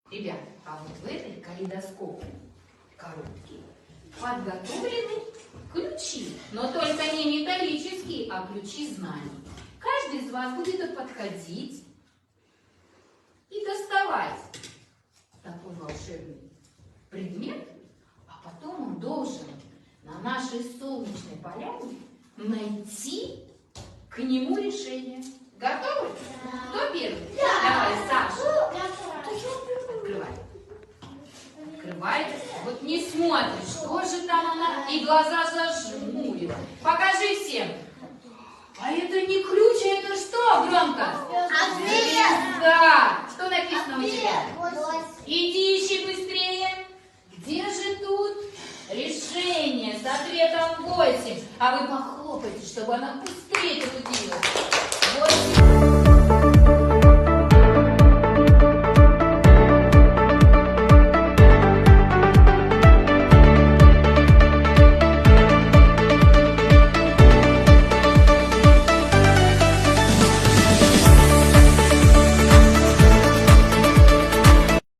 Ребят, а вот в этой калейдоскопной коробке подготовлены ключи, но только не металлические, а ключи знаний. Каждый из вас будет подходить и доставать такой волшебный предмет, а потом он должен на нашей солнечной поляне найти к нему решение. Готовы? Да. Кто первый? Да. Давай, Саша. Открывай. Открывай. Вот не смотришь, что же там она, и глаза зажмурила. Покажи всем. А это не ключ, а это что, громко? Ответ. Да. Что написано у тебя? Иди ищи быстрее. Где же тут решение с ответом 8? А вы похлопайте, чтобы она быстрее трудилась. Вот.